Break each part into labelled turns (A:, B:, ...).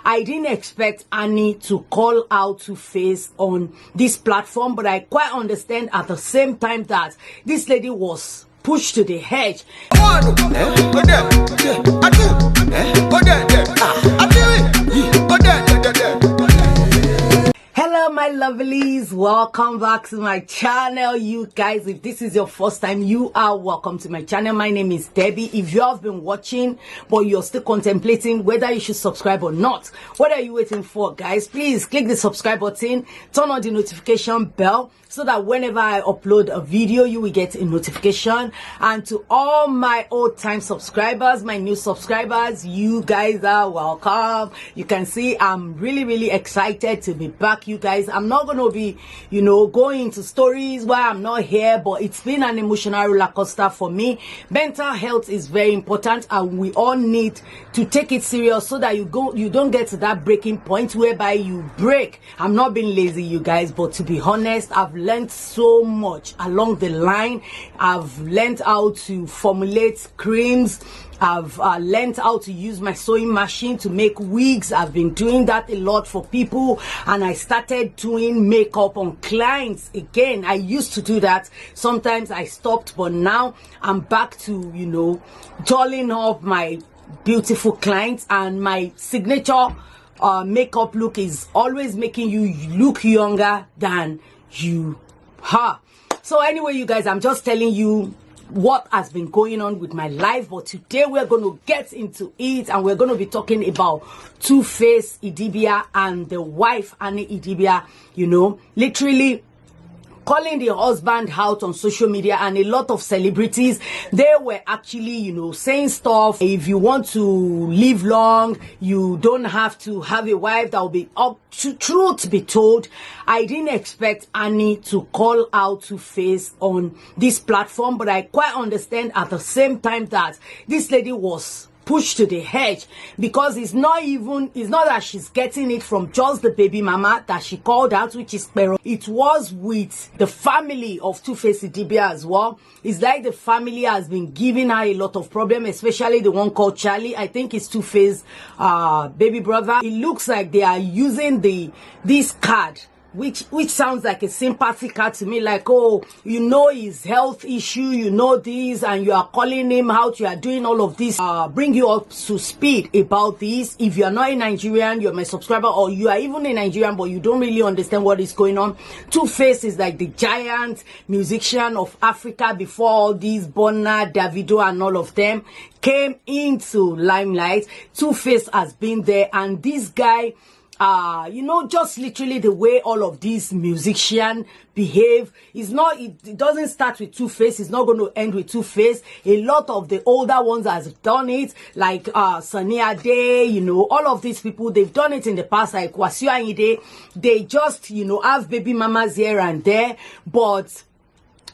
A: I didn't expect Annie to call out Tuface on this platform, but I quite understand at the same time that this lady was pushed to the edge. Hello my lovelies, welcome back to my channel. You guys, if this is your first time, you are welcome to my channel. My name is Debbie. If you have been watching but you're still contemplating whether you should subscribe or not, what are you waiting for, guys? Please click the subscribe button, turn on the notification bell so that whenever I upload a video you will get a notification. And to all my old time subscribers, my new subscribers, you guys are welcome. You can see I'm really excited to be back, you guys. I'm not going to be, going into stories where I'm not here, but it's been an emotional roller coaster for me. Mental health is very important and we all need to take it serious so that you don't get to that breaking point whereby you break. I'm not being lazy, you guys, but to be honest, I've learned so much along the line. I've learned how to formulate creams. I've learned how to use my sewing machine to make wigs. I've been doing that a lot for people, and I started doing makeup on clients again. I used to do that. Sometimes I stopped, but now I'm back to, dolling up my beautiful clients, and my signature makeup look is always making you look younger than you are. So anyway, you guys, I'm just telling you what has been going on with my life, but today we're going to get into it and we're going to be talking about Tuface, Idibia, and the wife Annie Idibia, literally calling the husband out on social media. And a lot of celebrities, they were actually, saying stuff. If you want to live long, you don't have to have a wife. That will be up to truth be told. I didn't expect Annie to call out Tuface on this platform, but I quite understand at the same time that this lady was pushed to the edge, because it's not that she's getting it from just the baby mama that she called out, which is Pero. It was with the family of Tuface Idibia as well. It's like the family has been giving her a lot of problem, especially the one called Charlie. I think it's Tuface's baby brother. It looks like they are using this card, which sounds like a sympathy card to me, like, oh, his health issue, this, and you are calling him out, you are doing all of this, bring you up to speed about this. If you are not a Nigerian, you're my subscriber, or you are even a Nigerian but you don't really understand what is going on, Tuface is like the giant musician of Africa before all these Burna, Davido, and all of them came into limelight. Tuface has been there, and this guy, just literally the way all of these musicians behave, it doesn't start with Tuface. It's not going to end with Tuface. A lot of the older ones has done it, like Sunny Ade, all of these people, they've done it in the past, like Wasiu Ayinde. They just, have baby mamas here and there. But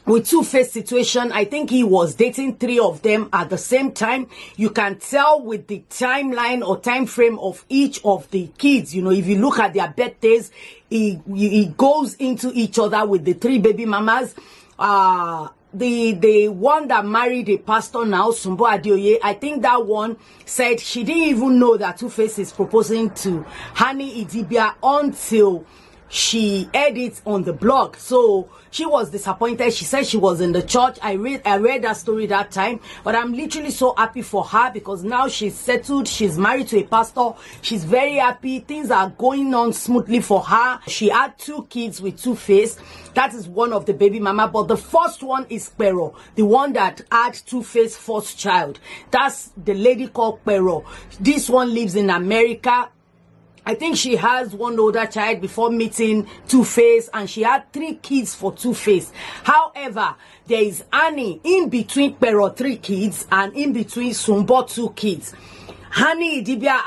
A: with Tuface situation, I think he was dating 3 of them at the same time. You can tell with the timeline or time frame of each of the kids. If you look at their birthdays, he goes into each other with the 3 baby mamas. The one that married a pastor now, Sumbo Adeoye, I think that one said she didn't even know that Tuface is proposing to Annie Idibia until she heard it on the blog. So she was disappointed. She said she was in the church. I read that story that time, but I'm literally so happy for her, because now she's settled. She's married to a pastor. She's very happy. Things are going on smoothly for her. She had 2 kids with Tuface. That is one of the baby mama, but the first one is Pero, the one that had Tuface's first child. That's the lady called Pero. This one lives in America. I think she has one older child before meeting Tuface, and she had 3 kids for Tuface. However, there is Annie in between Pero 3 kids and in between Sumbo 2 kids. Annie Idibia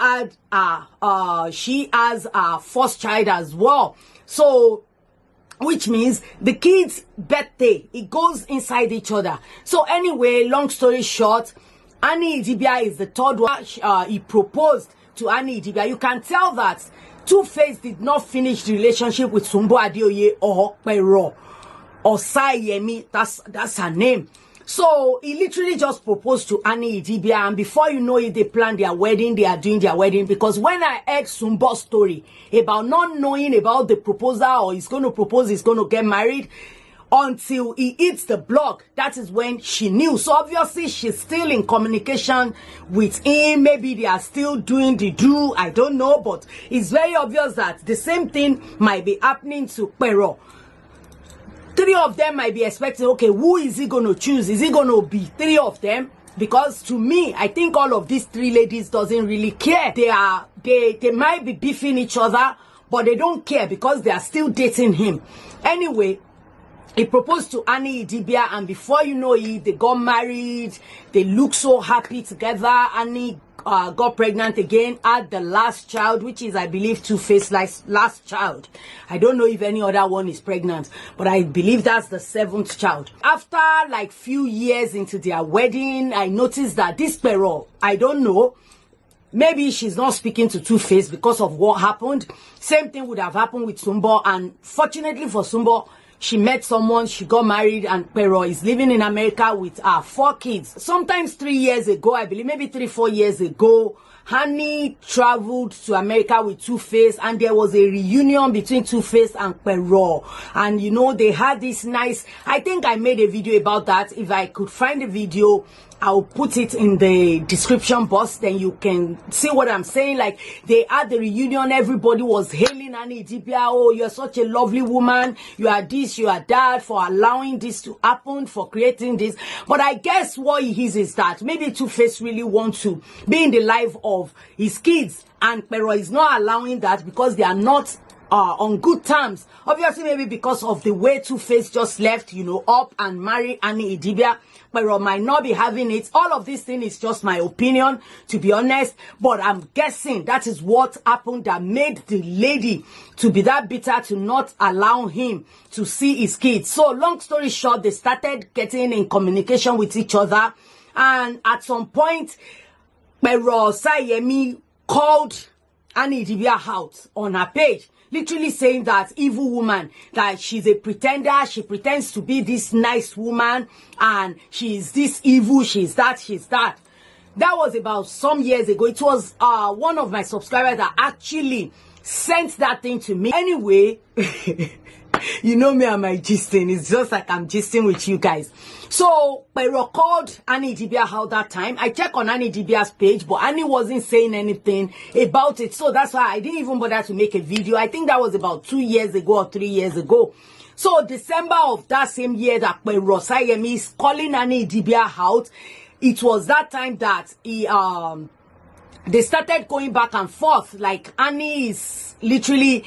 A: had she has a first child as well. So which means the kids' birthday, it goes inside each other. So anyway, long story short, Annie Idibia is the 3rd one. He proposed to Annie Idibia. You can tell that Tuface did not finish the relationship with Sumbo Adeoye or Pero or Sayemi. That's her name. So he literally just proposed to Annie Idibia, and before you know it, they planned their wedding. They are doing their wedding. Because when I heard Sumbo's story about not knowing about the proposal, or he's going to propose, he's going to get married, until he hits the blog, that is when she knew. So obviously she's still in communication with him. Maybe they are still doing the do, I don't know, but it's very obvious that the same thing might be happening to Pero. Three of them might be expecting, okay, who is he going to choose? Is he going to be three of them? Because to me, I think all of these three ladies doesn't really care. They might be beefing each other, but they don't care because they are still dating him. Anyway, he proposed to Annie Idibia, and before you know it, they got married. They look so happy together. Annie got pregnant again, had the last child, which is, I believe, Tuface's last child. I don't know if any other one is pregnant, but I believe that's the 7th child. After like few years into their wedding, I noticed that this Pero, I don't know, maybe she's not speaking to Tuface because of what happened. Same thing would have happened with Sumbo, and fortunately for Sumbo, she met someone, she got married, and Pero is living in America with her 4 kids. Sometimes 3 years ago, I believe, maybe 3-4 years ago, Honey traveled to America with Tuface, and there was a reunion between Tuface and Pero. And you know, they had this nice, I think I made a video about that. If I could find the video, I'll put it in the description box, then you can see what I'm saying. Like, they had the reunion, everybody was hailing Annie Idibia. Oh, you're such a lovely woman, you are this, you are that, for allowing this to happen, for creating this. But I guess what it is that maybe Tuface really wants to be in the life of his kids, and Pero is not allowing that because they are not on good terms. Obviously, maybe because of the way Tuface just left, you know, up and marry Annie Idibia. Pero might not be having it. All of this thing is just my opinion, to be honest. But I'm guessing that is what happened that made the lady to be that bitter to not allow him to see his kids. So long story short, they started getting in communication with each other. And at some point, Pero Sayemi called Annie Idibia out on her page, literally saying that evil woman, that she's a pretender, she pretends to be this nice woman, and she's this evil, she's that, she's that. That was about some years ago. It was one of my subscribers that actually sent that thing to me. Anyway, you know me and my gisting. It's just like I'm gisting with you guys. So, Pero called Annie Idibia out that time. I checked on Annie Idibia's page, but Annie wasn't saying anything about it. So that's why I didn't even bother to make a video. I think that was about 2 years ago or 3 years ago. So, December of that same year that Pero Sayemi is calling Annie Idibia out, it was that time that they started going back and forth. Like, Annie is literally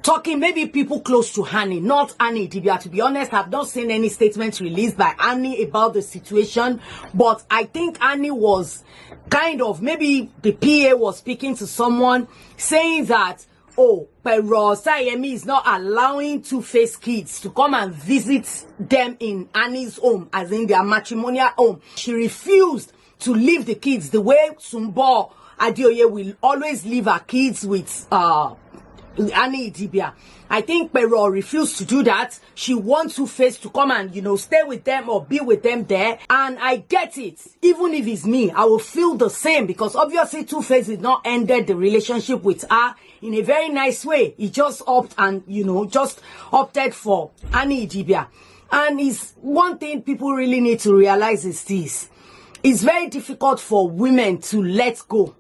A: talking, maybe people close to Annie, not Annie Idibia. To be honest, I've not seen any statements released by Annie about the situation, but I think Annie was kind of, maybe the PA was speaking to someone saying that, oh, Pero Sayemi is not allowing Tuface kids to come and visit them in Annie's home, as in their matrimonial home. She refused to leave the kids the way Sumbo Adioye will always leave her kids with Annie Idibia. I think Pero refused to do that. She wants Tuface to come and, you know, stay with them or be with them there. And I get it. Even if it's me, I will feel the same, because obviously Tuface did not ended the relationship with her in a very nice way. He just opted and, you know, just opted for Annie Idibia. And it's one thing people really need to realize is this. It's very difficult for women to let go.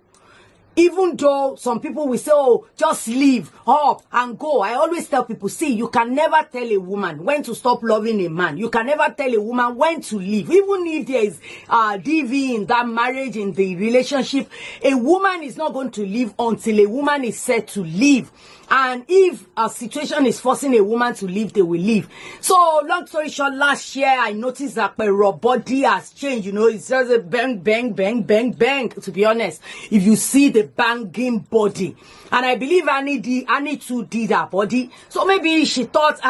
A: Even though some people will say, oh, just leave up and go. I always tell people, see, you can never tell a woman when to stop loving a man. You can never tell a woman when to leave. Even if there is DV in that marriage, in the relationship, a woman is not going to leave until a woman is said to leave. And if a situation is forcing a woman to leave, they will leave. So, long story short, last year, I noticed that Pero body has changed. You know, it's just a bang, bang, bang, bang, bang, to be honest. If you see the banging body. And I believe Annie too did her body. So maybe she thought,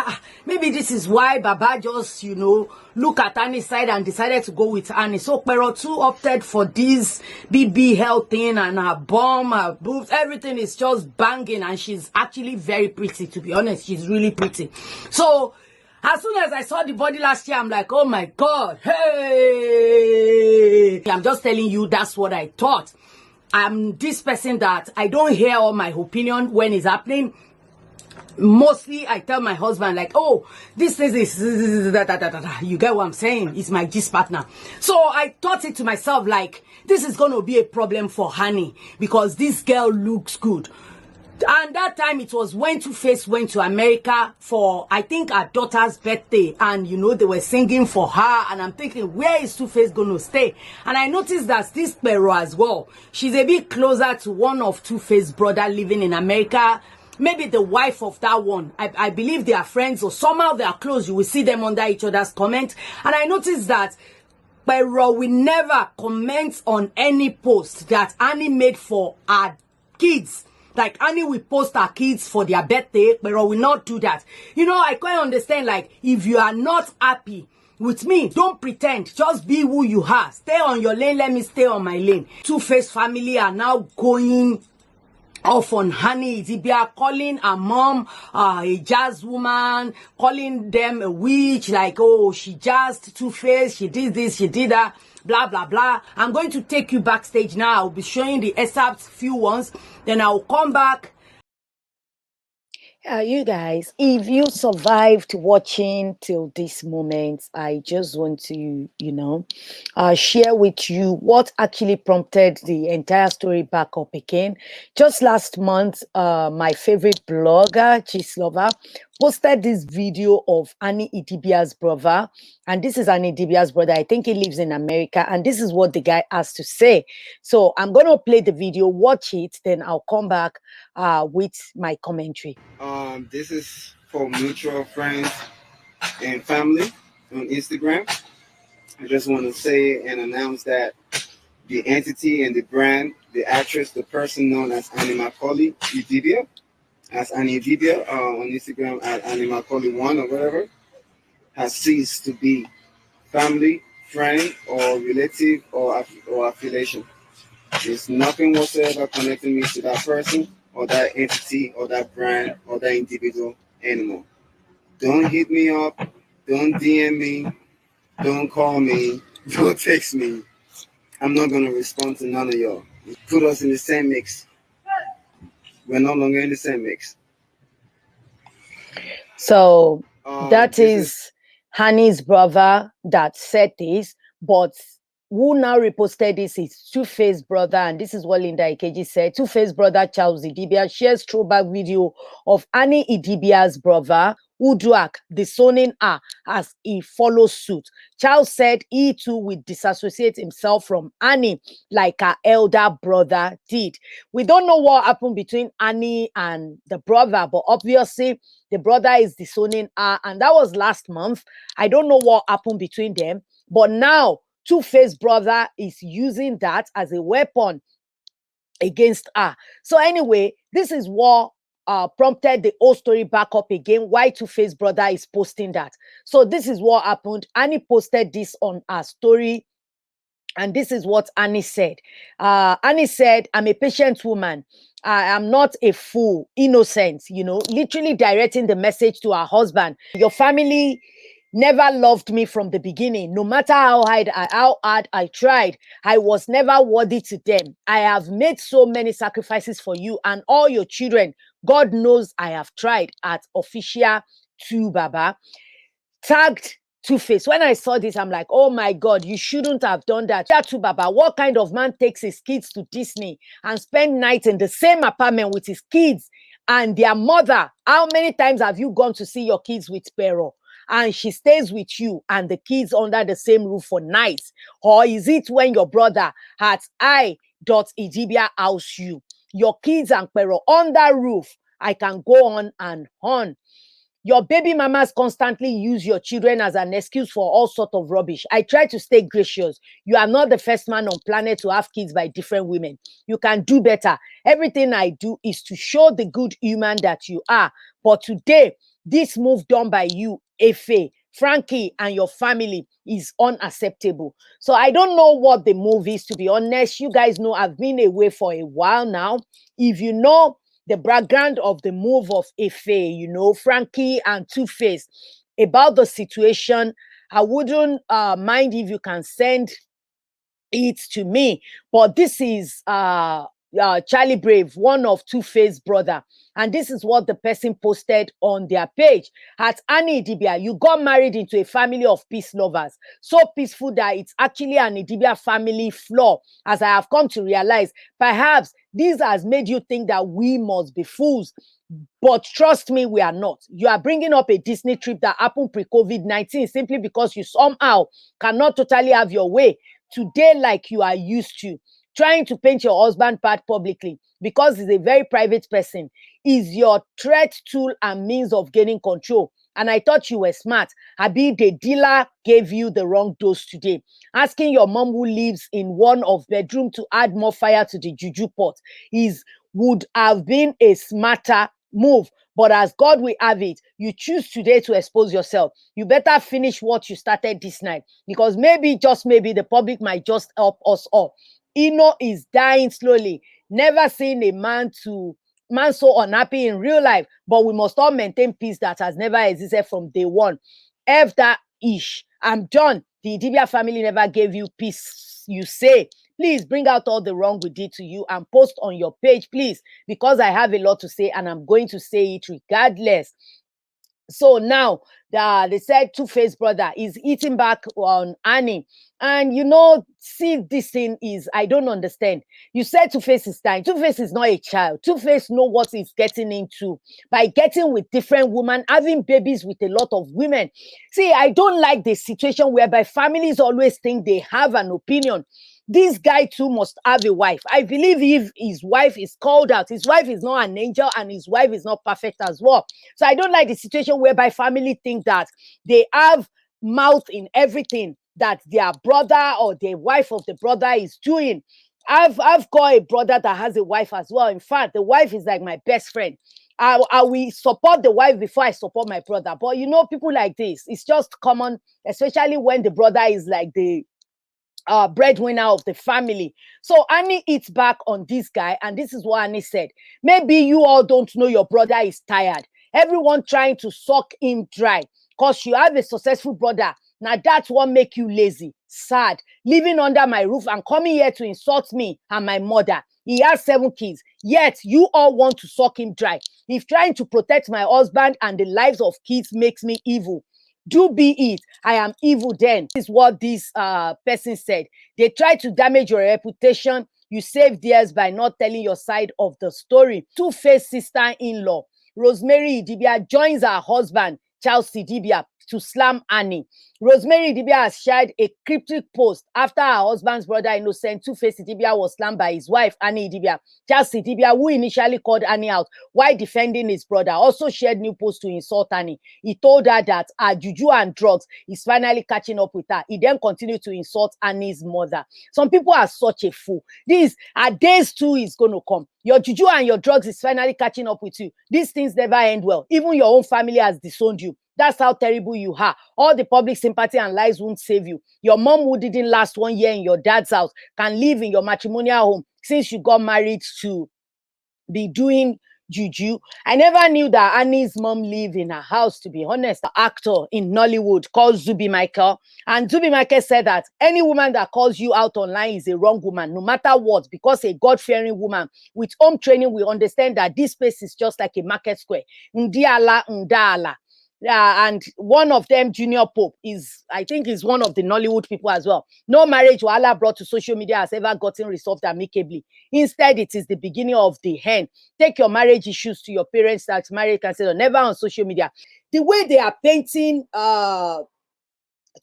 A: maybe this is why Baba just, you know, look at Annie's side and decided to go with Annie. So Pero too opted for this BB health thing, and her bum, her boobs, everything is just banging, and she's actually very pretty, to be honest. She's really pretty. So As soon as I saw the body last year, I'm like, oh my God, hey! I'm just telling you, that's what I thought. I'm this person that I don't hear all my opinion when it's happening. Mostly I tell my husband, like, oh, this is you get what I'm saying? It's my gist partner. So I thought it to myself, like, this is going to be a problem for Honey because this girl looks good. And that time it was when Tuface went to America for, I think, her daughter's birthday. And, you know, they were singing for her. And I'm thinking, where is Tuface going to stay? And I noticed that this Pero as well, she's a bit closer to one of Tuface's brother living in America. Maybe the wife of that one. I believe they are friends or somehow they are close. You will see them under each other's comment. And I noticed that Pero will never comment on any post that Annie made for her kids. Like, Annie will post her kids for their birthday, but I will not do that. You know, I quite understand, like, if you are not happy with me, don't pretend. Just be who you are. Stay on your lane, let me stay on my lane. Tuface family are now going off on Honey Idibia, calling her mom a jazz woman, calling them a witch, like, oh, she jazzed Tuface, she did this, she did that, blah, blah, blah. I'm going to take you backstage now. I'll be showing the excerpts, few ones, then I'll come back. You guys, if you survived watching till this moment, I just want to, you know, share with you what actually prompted the entire story back up again. Just last month, my favorite blogger, Lover, posted this video of Annie Idibia's brother. And this is Annie Idibia's brother. I think he lives in America. And this is what the guy has to say. So I'm going to play the video, watch it, then I'll come back with my commentary.
B: This is for mutual friends and family on Instagram. I just want to say and announce that the entity and the brand, the actress, the person known as Annie Macaulay Idibia, as Annie Idibia on Instagram at Annie Macaulay 1 or whatever, has ceased to be family, friend, or relative or affiliation. There's nothing whatsoever connecting me to that person or that entity or that brand or that individual anymore. Don't hit me up. Don't DM me. Don't call me. Don't text me. I'm not going to respond to none of y'all. Put us in the same mix. We're no longer in the same mix.
A: So that is Honey's brother that said this, but who now reposted this is Tuface's brother, and this is what Linda Ikeji said. Tuface's brother Charles Idibia shares throwback video of Annie Idibia's brother Uduak disowning her as he follows suit. Charles said he too will disassociate himself from Annie like her elder brother did. We don't know what happened between Annie and the brother, but obviously the brother is disowning her, and that was last month. I don't know what happened between them, but now Tuface's brother is using that as a weapon against her. So anyway, this is what prompted the whole story back up again, why Tuface's brother is posting that. So this is what happened. Annie posted this on her story, and this is what Annie said. Annie said, I'm a patient woman. I am not a fool, innocent, you know, literally directing the message to her husband. Your family never loved me from the beginning. No matter how hard I tried, I was never worthy to them. I have made so many sacrifices for you and all your children. God knows I have tried. At official 2 Baba. Tagged Tuface. When I saw this, I'm like, oh my God, you shouldn't have done that. Two Baba, what kind of man takes his kids to Disney and spend nights in the same apartment with his kids and their mother? How many times have you gone to see your kids with Pero? And she stays with you and the kids under the same roof for nights? Or is it when your brother at I.Idibia house you, your kids and Pero under roof? I can go on and on. Your baby mamas constantly use your children as an excuse for all sorts of rubbish. I try to stay gracious. You are not the first man on planet to have kids by different women. You can do better. Everything I do is to show the good human that you are. But today, this move done by you, Efe, Frankie, and your family is unacceptable. So I don't know what the move is, to be honest. You guys know I've been away for a while now. If you know the background of the move of Efe, you know, Frankie and Tuface, about the situation. I wouldn't mind if you can send it to me. But this is Charlie Brave, one of Tuface's brother. And this is what the person posted on their page. At Annie Idibia, you got married into a family of peace lovers. So peaceful that it's actually an Idibia family flaw. As I have come to realize, perhaps this has made you think that we must be fools. But trust me, we are not. You are bringing up a Disney trip that happened pre-COVID-19 simply because you somehow cannot totally have your way today like you are used to. Trying to paint your husband bad publicly because he's a very private person is your threat tool and means of gaining control. And I thought you were smart. Abi, the dealer gave you the wrong dose today. Asking your mom who lives in one of bedroom to add more fire to the juju pot would have been a smarter move. But as God will have it, you choose today to expose yourself. You better finish what you started this night, because maybe, just maybe, the public might just help us all. Ino is dying slowly. Never seen a man so unhappy in real life, but we must all maintain peace that has never existed from day one. F that ish. I'm done. The Idibia family never gave you peace, you say. Please bring out all the wrong we did to you and post on your page, please, because I have a lot to say and I'm going to say it regardless. So now they said Tuface brother is eating back on Annie. And see, this thing is, I don't understand. You said Tuface is dying. Tuface is not a child. Tuface know what he's getting into by getting with different women, having babies with a lot of women. See, I don't like the situation whereby families always think they have an opinion. This guy too must have a wife. I believe if his wife is called out, his wife is not an angel and his wife is not perfect as well. So I don't like the situation whereby family think that they have mouth in everything that their brother or the wife of the brother is doing. I've got a brother that has a wife as well. In fact, the wife is like my best friend. I will support the wife before I support my brother. But people like this, it's just common, especially when the brother is like the breadwinner of the family. So Annie eats back on this guy, and this is what Annie said. Maybe you all don't know your brother is tired. Everyone trying to suck him dry because you have a successful brother. Now that's what make you lazy, sad, living under my roof and coming here to insult me and my mother. He has 7 kids, yet you all want to suck him dry. If trying to protect my husband and the lives of kids makes me evil, do be it. I am evil then. This is what this person said. They try to damage your reputation. You save theirs by not telling your side of the story. Two-faced sister-in-law, Rosemary Idibia, joins her husband, Charles Idibia, to slam Annie. Rosemary Idibia has shared a cryptic post after her husband's brother innocent Tuface Idibia was slammed by his wife, Annie Idibia. Charles Idibia, who initially called Annie out while defending his brother, also shared new posts to insult Annie. He told her that her juju and drugs is finally catching up with her. He then continued to insult Annie's mother. Some people are such a fool. This, our days too is going to come. Your juju and your drugs is finally catching up with you. These things never end well. Even your own family has disowned you. That's how terrible you are. All the public sympathy and lies won't save you. Your mom, who didn't last 1 year in your dad's house, can live in your matrimonial home since you got married to be doing juju. I never knew that Annie's mom lived in her house, to be honest. An actor in Nollywood called Zubi Michael. And Zubi Michael said that any woman that calls you out online is a wrong woman, no matter what, because a God-fearing woman with home training will understand that this space is just like a market square. Ndiala, ndala. And one of them, Junior Pope, I think is one of the Nollywood people as well. No marriage wahala brought to social media has ever gotten resolved amicably. Instead, it is the beginning of the end. Take your marriage issues to your parents that's married counselor, never on social media. The way they are painting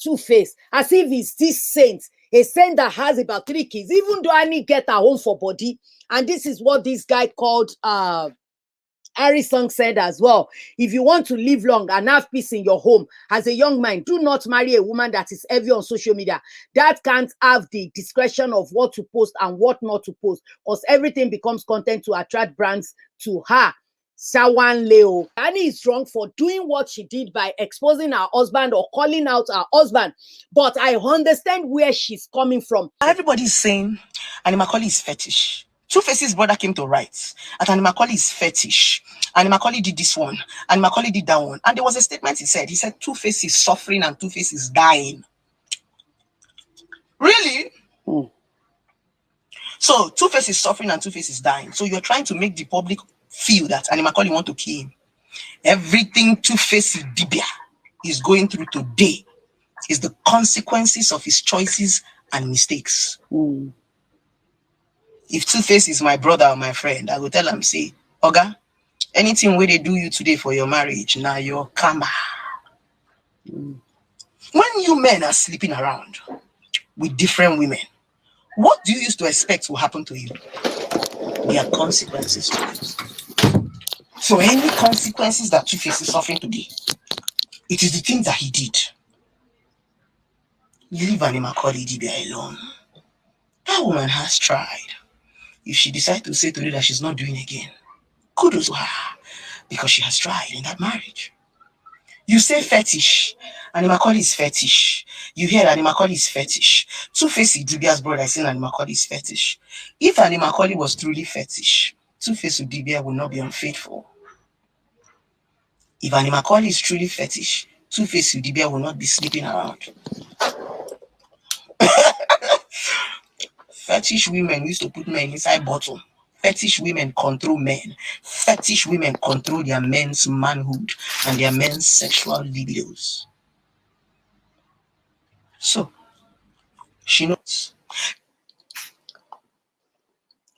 A: Two-Face as if he's this saint, a saint that has about 3 kids, even though Annie get her home for body. And this is what this guy called Harrison said as well. If you want to live long and have peace in your home as a young man, do not marry a woman that is heavy on social media. That can't have the discretion of what to post and what not to post, because everything becomes content to attract brands to her. Sawan Leo. Annie is wrong for doing what she did by exposing her husband or calling out her husband. But I understand where she's coming from.
C: Everybody's saying Annie Macaulay is fetish. Tuface's brother came to write that Annie Macaulay is fetish. Annie Macaulay did this one. Annie Macaulay did that one. And there was a statement he said. He said Tuface is suffering and Tuface is dying. Really? So Tuface is suffering and Tuface is dying. So you're trying to make the public feel that Annie Macaulay want to kill him. Everything Tuface Idibia is going through today is the consequences of his choices and mistakes. If Tuface is my brother or my friend, I will tell him, say, Oga, anything where they do you today for your marriage, now your karma. When you men are sleeping around with different women, what do you used to expect will happen to you? There are consequences to it. So any consequences that Tuface is suffering today, it is the things that he did. Leave Annie Macaulay Idibia alone. That woman has tried. If she decides to say today that she's not doing again, kudos to her, because she has tried in that marriage. You say fetish, Annie Macaulay is fetish. You hear Annie Macaulay is fetish. Tuface Idibia's brother is saying Annie Macaulay is fetish. If Annie Macaulay was truly fetish, Tuface Idibia would not be unfaithful. If Annie Macaulay is truly fetish, Tuface Idibia will not be sleeping around. Fetish women used to put men inside bottle. Fetish women control men. Fetish women control their men's manhood and their men's sexual libidos. So, she knows.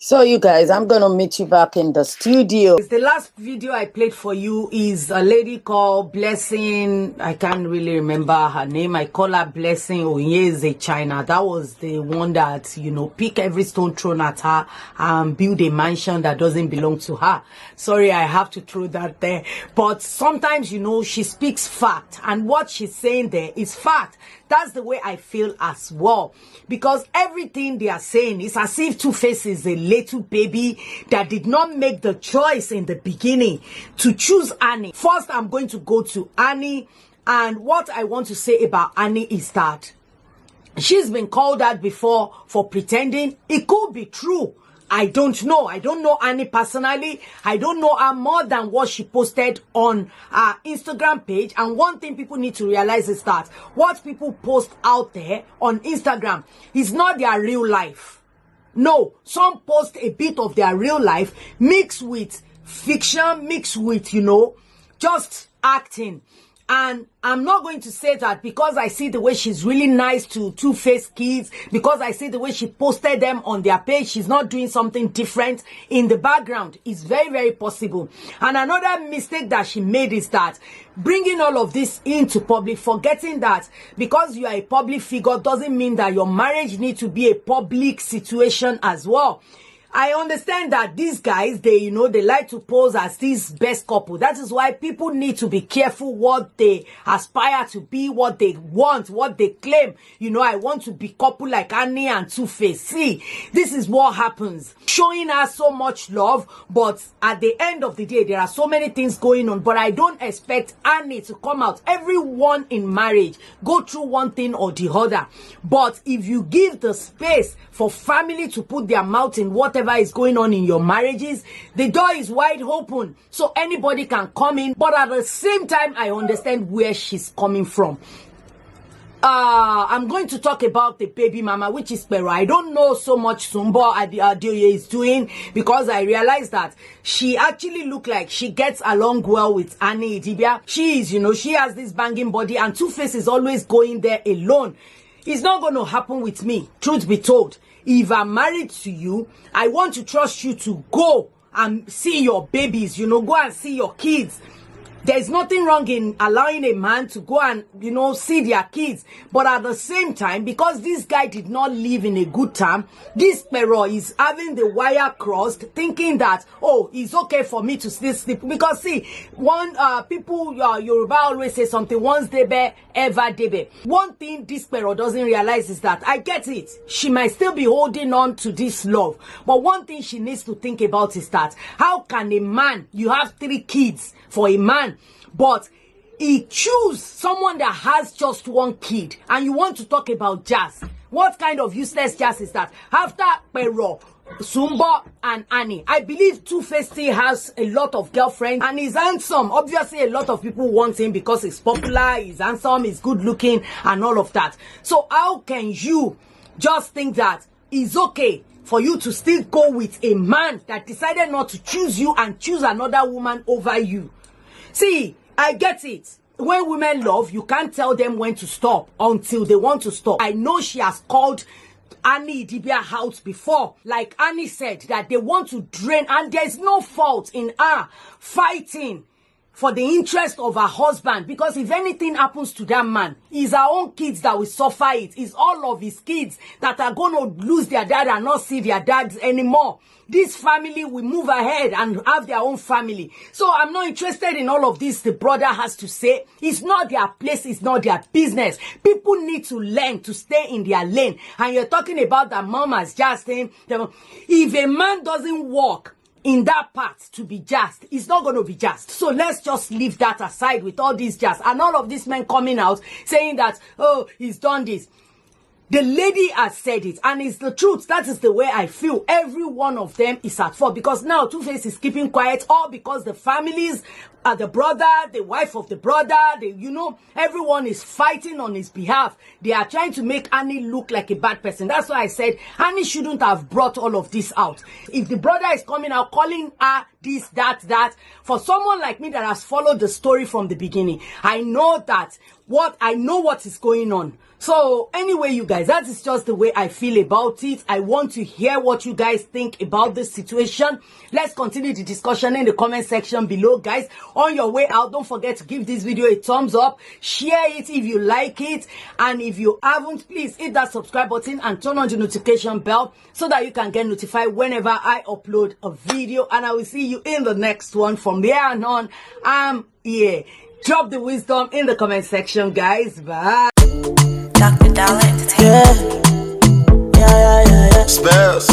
A: So you guys, I'm gonna meet you back in the studio. The last video I played for you is a lady called Blessing. I can't really remember her name. I call her Blessing Onyeze China. That was the one that, you know, pick every stone thrown at her and build a mansion that doesn't belong to her. Sorry, I have to throw that there. But sometimes, you know, she speaks fact, and what she's saying there is fact. That's the way I feel as well. Because everything they are saying is as if Tuface is a little baby that did not make the choice in the beginning to choose Annie. First, I'm going to go to Annie. And what I want to say about Annie is that she's been called out before for pretending. It could be true. I don't know. I don't know Annie personally. I don't know her more than what she posted on her Instagram page. And one thing people need to realize is that what people post out there on Instagram is not their real life. No, some post a bit of their real life mixed with fiction, mixed with, you know, just acting. And I'm not going to say that because I see the way she's really nice to Tuface kids, because I see the way she posted them on their page, she's not doing something different in the background. It's very, very possible. And another mistake that she made is that bringing all of this into public, forgetting that because you are a public figure doesn't mean that your marriage needs to be a public situation as well. I understand that these guys, they, you know, they like to pose as this best couple. That is why people need to be careful what they aspire to be, what they want, what they claim. You know, I want to be couple like Annie and Tuface. See, this is what happens. Showing her so much love, but at the end of the day, there are so many things going on. But I don't expect Annie to come out. Everyone in marriage go through one thing or the other. But if you give the space for family to put their mouth in whatever is going on in your marriages, the door is wide open so anybody can come in. But at the same time, I understand where she's coming from. I'm going to talk about the baby mama, which is Pero. I don't know so much Sumbo Adeoye is doing, because I realized that she actually look like she gets along well with Annie Idibia. She is, you know, she has this banging body, and Tuface is always going there alone. It's not going to happen with me, truth be told. If I'm married to you, I want to trust you to go and see your babies, you know, go and see your kids. There's nothing wrong in allowing a man to go and, you know, see their kids. But at the same time, because this guy did not live in a good time, this Pero is having the wire crossed, thinking that, oh, it's okay for me to still sleep. Because see, people, Yoruba always say something, once debe, ever debe. One thing this Pero doesn't realize is that, I get it, she might still be holding on to this love. But one thing she needs to think about is that, how can a man, you have 3 kids for a man, but he choose someone that has just 1 kid, and you want to talk about jazz? What kind of useless jazz is that? After Pero Sumbo and Annie. I believe Tuface still has a lot of girlfriends and he's handsome. Obviously, a lot of people want him because he's popular, he's handsome, he's good looking and all of that. So how can you just think that it's okay for you to still go with a man that decided not to choose you and choose another woman over you? See, I get it. When women love, you can't tell them when to stop until they want to stop. I know she has called Annie Idibia out before. Like Annie said, that they want to drain, and there's no fault in her fighting for the interest of her husband, because if anything happens to that man, it's our own kids that will suffer it. It's all of his kids that are going to lose their dad and not see their dads anymore. This family will move ahead and have their own family. So I'm not interested in all of this the brother has to say. It's not their place, it's not their business. People need to learn to stay in their lane. And you're talking about that mom has just saying, if a man doesn't walk in that part to be just, it's not going to be just. So let's just leave that aside with all these just and all of these men coming out saying that, oh, he's done this. The lady has said it, and it's the truth. That is the way I feel. Every one of them is at fault, because now Tuface is keeping quiet, all because the families, the brother, the wife of the brother, everyone is fighting on his behalf. They are trying to make Annie look like a bad person. That's why I said Annie shouldn't have brought all of this out. If the brother is coming out calling her this, that, for someone like me that has followed the story from the beginning, I know what is going on. So anyway, you guys, that is just the way I feel about it. I want to hear what you guys think about this situation. Let's continue the discussion in the comment section below, guys. On your way out, don't forget to give this video a thumbs up, share it if you like it, and if you haven't, please hit that subscribe button and turn on the notification bell so that you can get notified whenever I upload a video. And I will see you in the next one. From there on, I'm here. Drop the wisdom in the comment section, guys. Bye.
D: Dr. Dollar Entertainment.
E: Yeah. Spells.